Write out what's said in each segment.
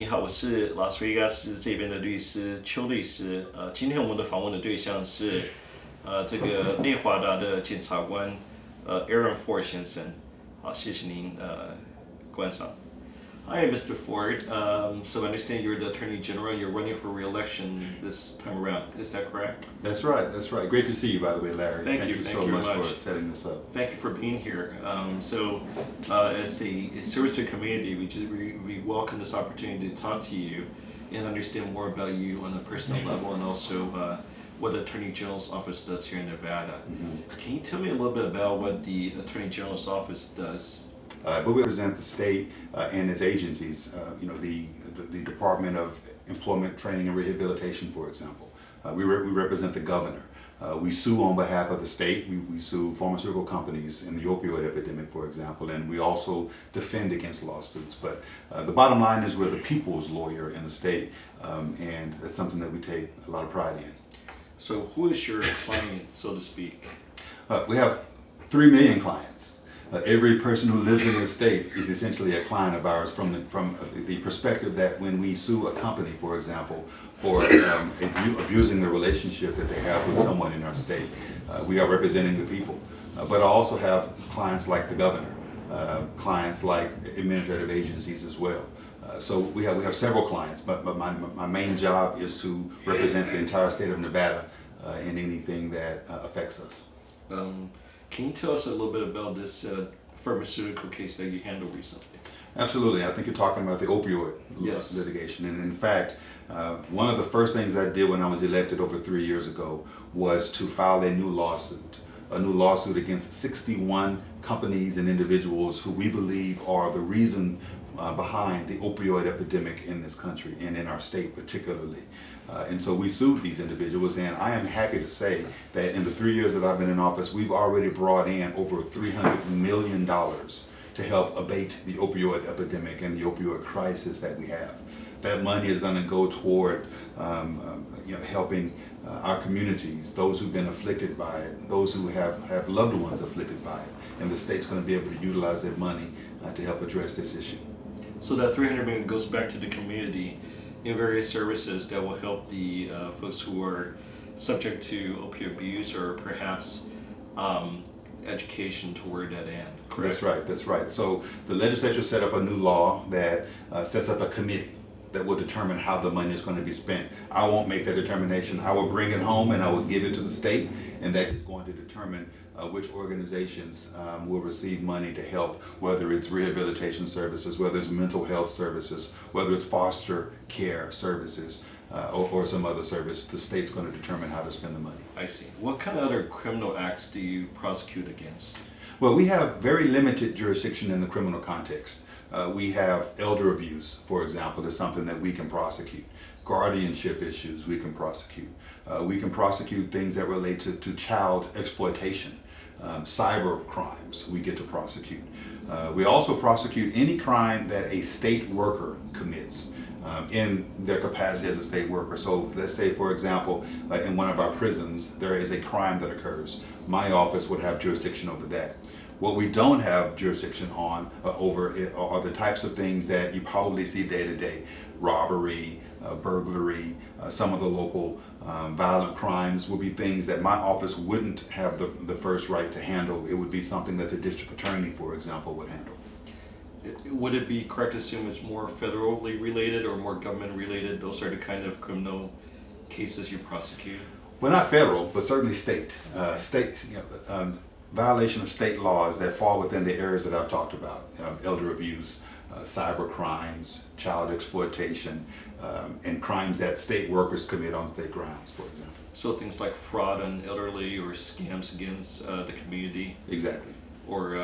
你好，我是拉斯维加斯这边的律师邱律师。今天我们的访问的对象是这个内华达的检察官Aaron Ford 先生。好，谢谢您观赏。Hi, Mr. Ford. So I understand you're the Attorney General and you're running for re-election this time around. Is that correct? That's right. That's right. Great to see you, by the way, Larry. Thank you so very much much for setting this up. Thank you for being here. As a service to the community, we welcome this opportunity to talk to you and understand more about you on a personal level and also what the Attorney General's office does here in Nevada. Mm-hmm. Can you tell me a little bit about what the Attorney General's office does? But we represent the state and its agencies, the Department of Employment, Training, and Rehabilitation, for example. We represent the governor. We sue on behalf of the state. We sue pharmaceutical companies in the opioid epidemic, for example, and we also defend against lawsuits. But the bottom line is we're the people's lawyer in the state, and that's something that we take a lot of pride in. So who is your client, so to speak? We have 3 million clients. Every person who lives in the state is essentially a client of ours from the perspective that when we sue a company, for example, for abusing the relationship that they have with someone in our state, we are representing the people. But I also have clients like the governor, clients like administrative agencies as well. So we have several clients, but my main job is to represent the entire state of Nevada in anything that affects us. Can you tell us a little bit about this pharmaceutical case that you handled recently? Absolutely. I think you're talking about the opioid litigation. And in fact, one of the first things I did when I was elected over 3 years ago was to file a new lawsuit against 61 companies and individuals who we believe are the reason behind the opioid epidemic in this country and in our state particularly. And so we sued these individuals, and I am happy to say that in the 3 years that I've been in office, we've already brought in over $300 million to help abate the opioid epidemic and the opioid crisis that we have. That money is going to go toward helping our communities, those who've been afflicted by it, those who have loved ones afflicted by it, and the state's going to be able to utilize that money to help address this issue. So that $300 million goes back to the community in various services that will help the folks who are subject to opioid abuse or perhaps education toward that end, correct? That's right. So the legislature set up a new law that sets up a committee that will determine how the money is going to be spent. I won't make that determination. I will bring it home and I will give it to the state, and that is going to determine which organizations will receive money to help, whether it's rehabilitation services, whether it's mental health services, whether it's foster care services, or some other service. The state's going to determine how to spend the money. I see. What kind of other criminal acts do you prosecute against? Well, we have very limited jurisdiction in the criminal context. We have elder abuse, for example, is something that we can prosecute. Guardianship issues we can prosecute. We can prosecute things that relate to child exploitation. Cyber crimes we get to prosecute. We also prosecute any crime that a state worker commits in their capacity as a state worker. So let's say, for example, in one of our prisons, there is a crime that occurs. My office would have jurisdiction over that. What we don't have jurisdiction on over are the types of things that you probably see day to day: robbery, burglary, some of the local violent crimes will be things that my office wouldn't have the first right to handle. It would be something that the district attorney, for example, would handle. Would it be correct to assume it's more federally related or more government related? Those are the kind of criminal cases you prosecute? Well, not federal, but certainly state. Violation of state laws that fall within the areas that I've talked about: elder abuse, cyber crimes, child exploitation, and crimes that state workers commit on state grounds, for example. So things like fraud on elderly or scams against the community? Exactly. Or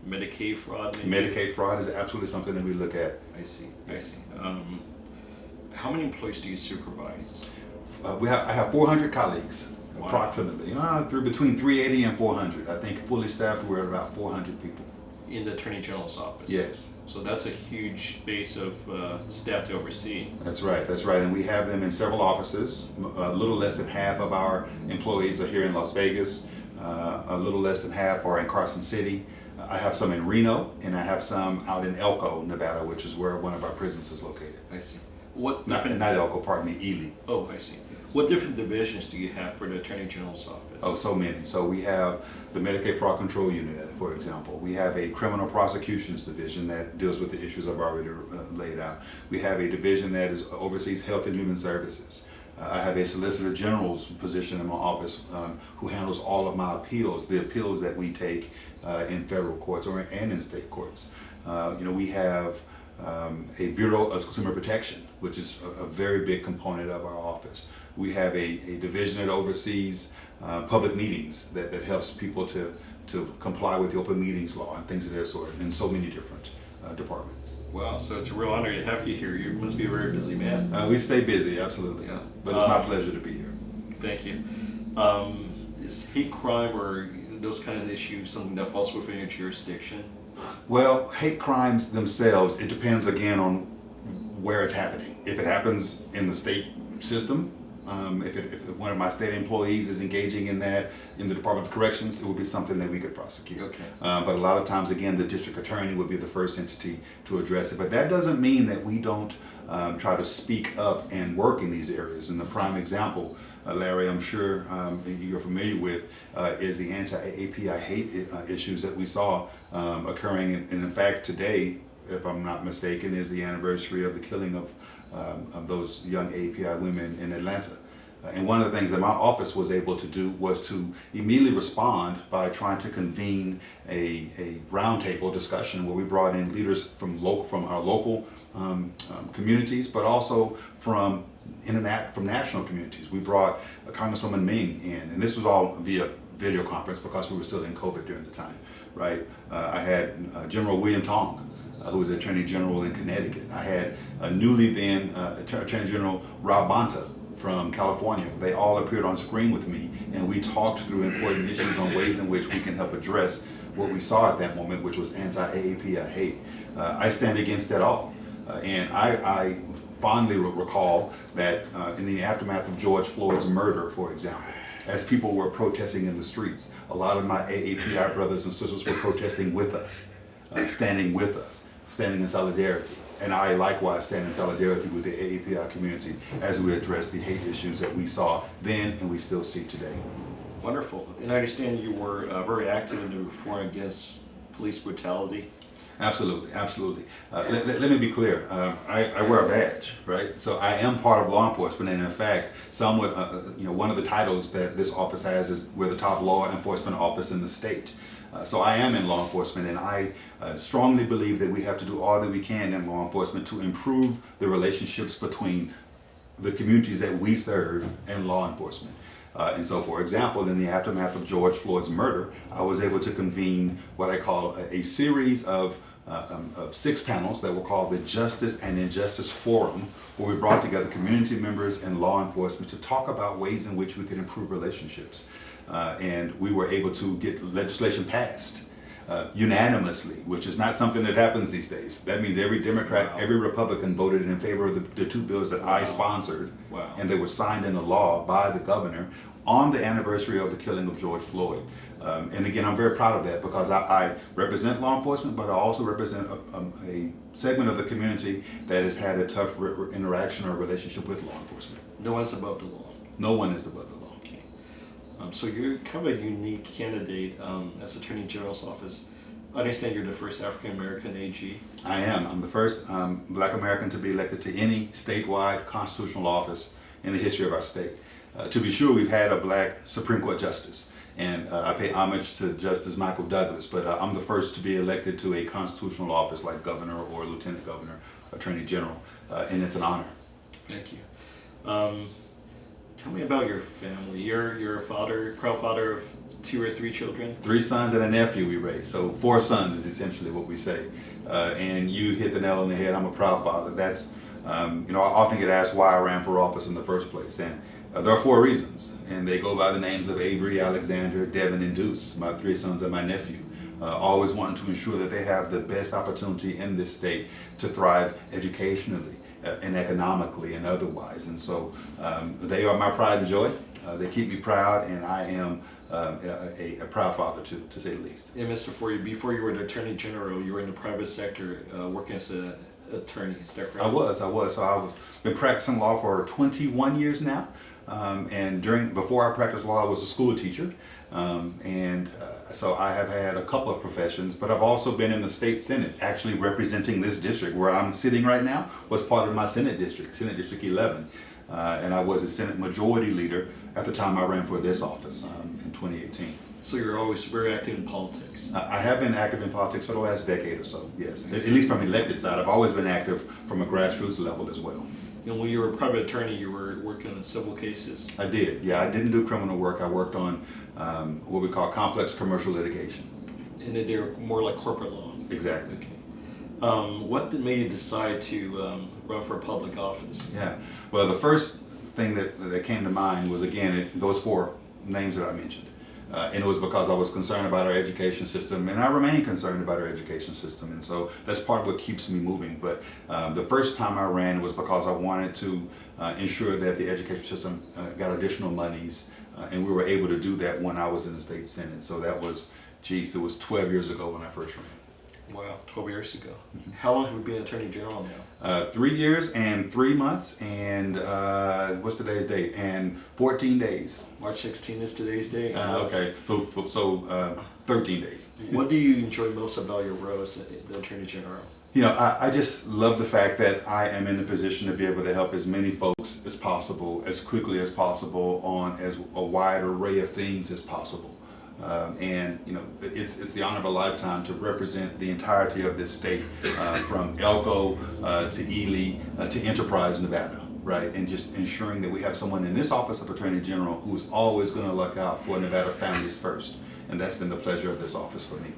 Medicaid fraud, maybe? Medicaid fraud is absolutely something that we look at. I see. How many employees do you supervise? I have 400 colleagues. Wow. Approximately, between 380 and 400. I think fully staffed we're at about 400 people. In the Attorney General's office? Yes. So that's a huge base of staff to oversee. That's right, and we have them in several offices. A little less than half of our employees are here in Las Vegas. A little less than half are in Carson City. I have some in Reno, and I have some out in Elko, Nevada, which is where one of our prisons is located. I see. What Not different? Elko, pardon me, Ely. Oh, I see. What different divisions do you have for the Attorney General's office? Oh, so many. So we have the Medicaid Fraud Control Unit, for example. We have a Criminal Prosecutions Division that deals with the issues I've already laid out. We have a division that oversees Health and Human Services. I have a Solicitor General's position in my office who handles all of my appeals, the appeals that we take in federal courts and in state courts. We have a Bureau of Consumer Protection, which is a very big component of our office. We have a division that oversees public meetings that helps people to comply with the open meetings law and things of that sort, and so many different departments. Wow, so it's a real honor to have you here. You must be a very busy man. We stay busy, absolutely. Yeah. But it's my pleasure to be here. Thank you. Is hate crime or those kind of issues something that falls within your jurisdiction? Well, hate crimes themselves, it depends again on where it's happening. If it happens in the state system, if one of my state employees is engaging in that in the Department of Corrections, it would be something that we could prosecute. Okay. But a lot of times, again, the district attorney would be the first entity to address it. But that doesn't mean that we don't try to speak up and work in these areas. And the prime example, Larry, I'm sure you're familiar with, is the anti-API hate issues that we saw occurring. And in fact, today, if I'm not mistaken, is the anniversary of the killing of those young API women in Atlanta. And one of the things that my office was able to do was to immediately respond by trying to convene a roundtable discussion where we brought in leaders from our local communities, but also from national communities. We brought Congresswoman Ming in, and this was all via video conference because we were still in COVID during the time, right? I had General William Tong, who was Attorney General in Connecticut. I had newly then Attorney General Rob Bonta from California. They all appeared on screen with me, and we talked through important issues on ways in which we can help address what we saw at that moment, which was anti-AAPI hate. I stand against that all. And I fondly recall that in the aftermath of George Floyd's murder, for example, as people were protesting in the streets, a lot of my AAPI brothers and sisters were protesting with us, standing with us, standing in solidarity. And I likewise stand in solidarity with the AAPI community as we address the hate issues that we saw then and we still see today. Wonderful. And I understand you were very active in the reform against police brutality. Absolutely, absolutely. Let me be clear. I wear a badge, right? So I am part of law enforcement, and in fact, somewhat, one of the titles that this office has is we're the top law enforcement office in the state. So I am in law enforcement, and I strongly believe that we have to do all that we can in law enforcement to improve the relationships between the communities that we serve and law enforcement. And so, for example, in the aftermath of George Floyd's murder, I was able to convene what I call a series of 6 panels that were called the Justice and Injustice Forum, where we brought together community members and law enforcement to talk about ways in which we could improve relationships. And we were able to get legislation passed unanimously, which is not something that happens these days. That means every Democrat, every Republican voted in favor of the 2 bills that I sponsored, and they were signed into law by the governor on the anniversary of the killing of George Floyd. And again, I'm very proud of that because I represent law enforcement, but I also represent a segment of the community that has had a tough interaction or relationship with law enforcement. No one's above the law. No one is above the law. Okay. So you're kind of a unique candidate as Attorney General's office. I understand you're the first African American AG. I am. I'm the first Black American to be elected to any statewide constitutional office in the history of our state. To be sure, we've had a Black Supreme Court justice, and I pay homage to Justice Michael Douglas, but I'm the first to be elected to a constitutional office like governor or lieutenant governor, attorney general, and it's an honor. Thank you. Tell me about your family. You're a father, proud father of 2 or 3 children? 3 sons and a nephew we raised, so 4 sons is essentially what we say. And you hit the nail on the head. I'm a proud father. That's, I often get asked why I ran for office in the first place, and there are 4 reasons, and they go by the names of Avery, Alexander, Devin, and Deuce, my 3 sons and my nephew. Always wanting to ensure that they have the best opportunity in this state to thrive educationally, and economically and otherwise. And so they are my pride and joy. They keep me proud, and I am a proud father, to say the least. Yeah, Mr. Ford, before you were the Attorney General, you were in the private sector working as an attorney. Is that correct? I was. So I've been practicing law for 21 years now. And before I practiced law, I was a school teacher. So I have had a couple of professions, but I've also been in the state Senate, actually representing this district where I'm sitting right now was part of my Senate District 11. And I was a Senate Majority Leader at the time I ran for this office in 2018. So you're always very active in politics. I have been active in politics for the last decade or so, yes. At least from the elected side. I've always been active from a grassroots level as well. And when you were a private attorney, you were working on civil cases. I did, yeah. I didn't do criminal work. I worked on what we call complex commercial litigation. And they're more like corporate law. Exactly. Okay. What made you decide to run for a public office? Yeah. Well, the first thing that came to mind was, again, those four names that I mentioned. And it was because I was concerned about our education system, and I remain concerned about our education system, and so that's part of what keeps me moving. But the first time I ran was because I wanted to ensure that the education system got additional monies, and we were able to do that when I was in the state Senate. So that was, it was 12 years ago when I first ran. Wow, 12 years ago. Mm-hmm. How long have you been Attorney General now? 3 years and 3 months, and what's today's date? And 14 days. March 16 is today's date. Okay, so 13 days. What do you enjoy most about your role as the Attorney General? You know, I just love the fact that I am in a position to be able to help as many folks as possible, as quickly as possible, on as a wide array of things as possible. And you know, it's the honor of a lifetime to represent the entirety of this state, from Elko to Ely to Enterprise, Nevada, right? And just ensuring that we have someone in this office of Attorney General who's always going to look out for Nevada families first, and that's been the pleasure of this office for me.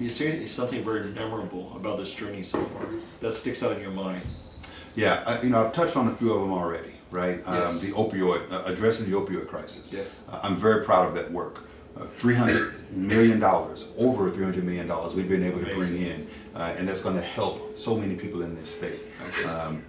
Is there something very memorable about this journey so far that sticks out in your mind? Yeah, you know, I've touched on a few of them already, right? Yes. The opioid, addressing the opioid crisis. Yes. I'm very proud of that work. $300 million, over $300 million we've been able to bring in, and that's going to help so many people in this state.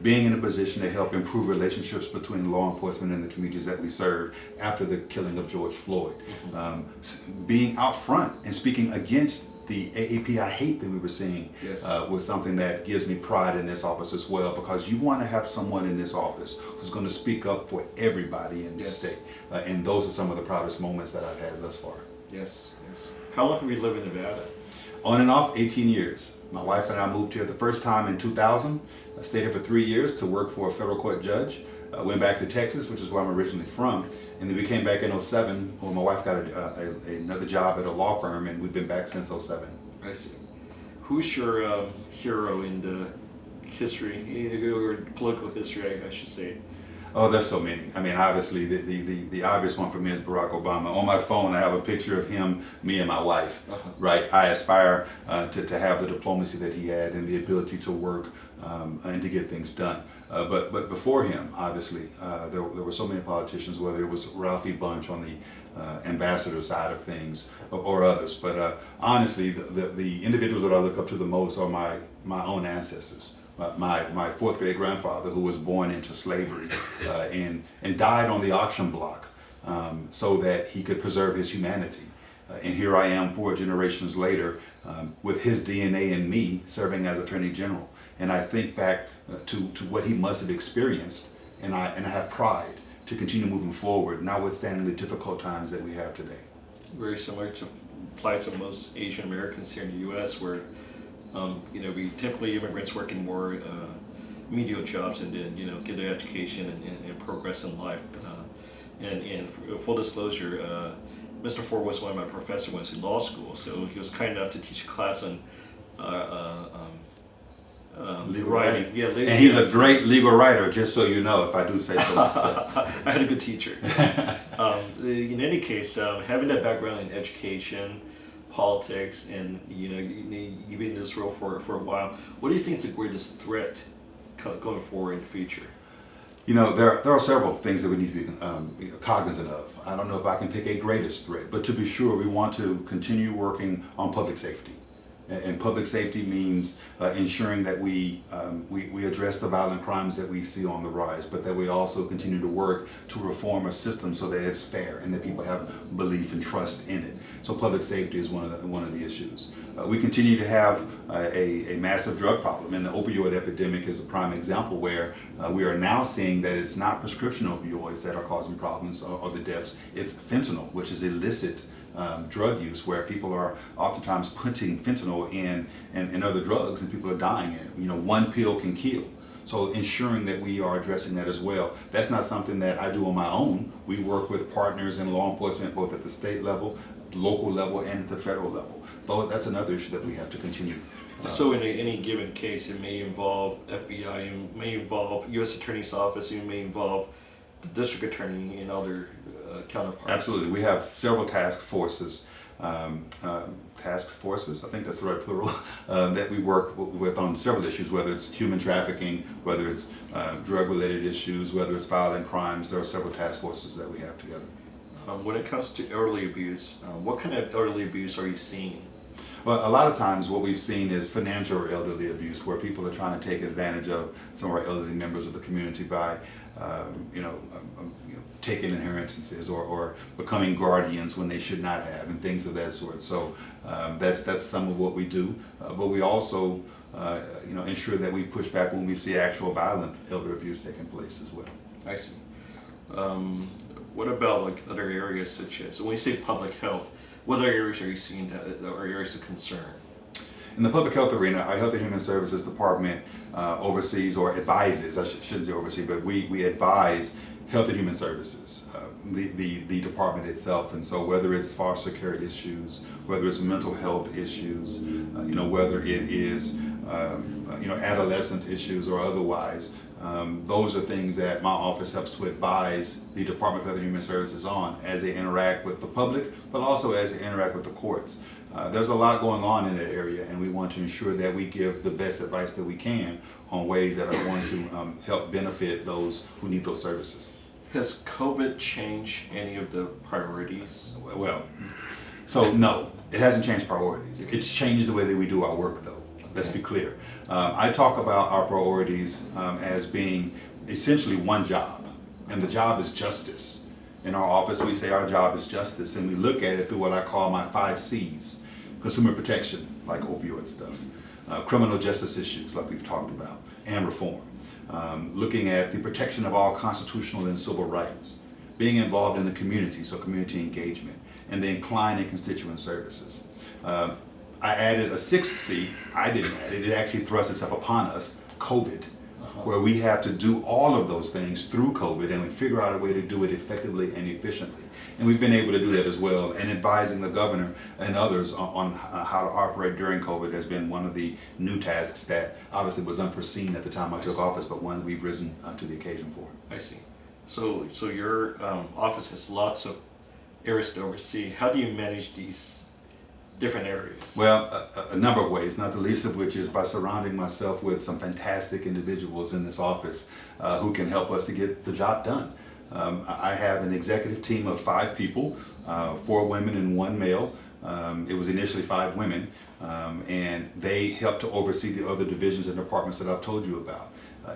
Being in a position to help improve relationships between law enforcement and the communities that we serve after the killing of George Floyd. Mm-hmm. Being out front and speaking against the AAPI hate that we were seeing, yes, was something that gives me pride in this office as well, because you want to have someone in this office who's going to speak up for everybody in this state. And those are some of the proudest moments that I've had thus far. Yes, yes. How long have you lived in Nevada? On and off, 18 years. My wife and I moved here the first time in 2000. I stayed here for 3 years to work for a federal court judge. Went back to Texas, which is where I'm originally from, and then we came back in 2007 when my wife got another job at a law firm, and we've been back since 2007. I see. Who's your hero in the history, or political history, I should say? Oh, there's so many. I mean, obviously, the obvious one for me is Barack Obama. On my phone, I have a picture of him, me and my wife, right? I aspire to have the diplomacy that he had and the ability to work and to get things done. But before him, obviously, there were so many politicians, whether it was Ralphie Bunche on the ambassador side of things or others. But honestly, the individuals that I look up to the most are my own ancestors. My fourth grade grandfather, who was born into slavery and died on the auction block so that he could preserve his humanity. And here I am 4 generations later with his DNA in me serving as Attorney General. And I think back to what he must have experienced, and I have pride to continue moving forward, notwithstanding the difficult times that we have today. Very similar to plights of most Asian Americans here in the U.S., where we typically immigrants work in more medial jobs and then get an education and progress in life. And full disclosure, Mr. Ford was one of my professors when I was in law school, so he was kind enough to teach a class on legal writing. writing. Yeah, legal, and he's a great legal writer, just so you know, if I do say so myself. I had a good teacher. In any case, having that background in education, politics, and you've been in this role for a while, what do you think is the greatest threat going forward in the future? There are several things that we need to be cognizant of. I don't know if I can pick a greatest threat, but to be sure, we want to continue working on public safety. And public safety means ensuring that we address the violent crimes that we see on the rise, but that we also continue to work to reform a system so that it's fair and that people have belief and trust in it. So public safety is one of the issues. We continue to have a massive drug problem, and the opioid epidemic is a prime example where we are now seeing that it's not prescription opioids that are causing problems or the deaths, it's fentanyl, which is illicit drug use, where people are oftentimes putting fentanyl in other drugs and people are dying. And one pill can kill. So ensuring that we are addressing that as well. That's not something that I do on my own. We work with partners in law enforcement, both at the state level, local level, and at the federal level. Though that's another issue that we have to continue. So in any given case, it may involve FBI, it may involve U.S. Attorney's Office, it may involve the District Attorney and other counterparts. Absolutely. We have several task forces, I think that's the right plural, that we work with on several issues, whether it's human trafficking, whether it's drug-related issues, whether it's violent crimes. There are several task forces that we have together. When it comes to elderly abuse, what kind of elderly abuse are you seeing? Well, a lot of times what we've seen is financial or elderly abuse, where people are trying to take advantage of some of our elderly members of the community by, taking inheritances or becoming guardians when they should not have, and things of that sort. So that's some of what we do. But we also, ensure that we push back when we see actual violent elder abuse taking place as well. I see. What about like other areas such as, when you say public health, what other areas are you seeing that are areas of concern? In the public health arena, our Health and Human Services Department oversees or advises, I shouldn't say oversee, but we advise Health and Human Services, the department itself. And so whether it's foster care issues, whether it's mental health issues, whether it is, adolescent issues or otherwise, those are things that my office helps to advise the Department of Health and Human Services on as they interact with the public, but also as they interact with the courts. There's a lot going on in that area, and we want to ensure that we give the best advice that we can on ways that are going to help benefit those who need those services. Has COVID changed any of the priorities? Well, so no, it hasn't changed priorities. It's changed the way that we do our work, though. Let's be clear. I talk about our priorities as being essentially one job, and the job is justice. In our office, we say our job is justice, and we look at it through what I call my 5 C's. Consumer protection, like opioid stuff, criminal justice issues, like we've talked about, and reform. Looking at the protection of all constitutional and civil rights, being involved in the community, so community engagement, and then client and constituent services. I added a 6th C. I didn't add it. It actually thrust itself upon us, COVID, where we have to do all of those things through COVID, and we figure out a way to do it effectively and efficiently. And we've been able to do that as well, and advising the governor and others on how to operate during COVID has been one of the new tasks that obviously was unforeseen at the time I took office, but one we've risen to the occasion for. I see. So your office has lots of areas to oversee. How do you manage these different areas? Well, a number of ways, not the least of which is by surrounding myself with some fantastic individuals in this office who can help us to get the job done. I have an executive team of 5 people, 4 women and 1 male. It was initially 5 women, and they help to oversee the other divisions and departments that I've told you about.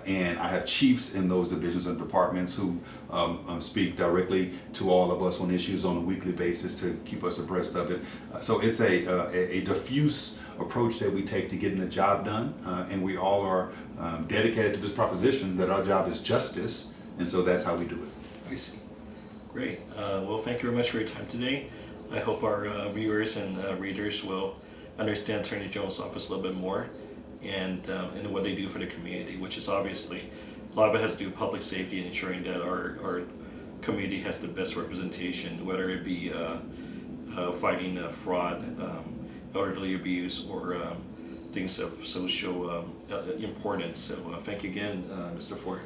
And I have chiefs in those divisions and departments who speak directly to all of us on issues on a weekly basis to keep us abreast of it. So it's a diffuse approach that we take to getting the job done, and we all are dedicated to this proposition that our job is justice, and so that's how we do it. I see. Great. Well, thank you very much for your time today. I hope our viewers and readers will understand Attorney General's office a little bit more and what they do for the community, which is obviously, a lot of it has to do with public safety and ensuring that our community has the best representation, whether it be fighting fraud, elderly abuse, or things of social importance. So thank you again, Mr. Ford.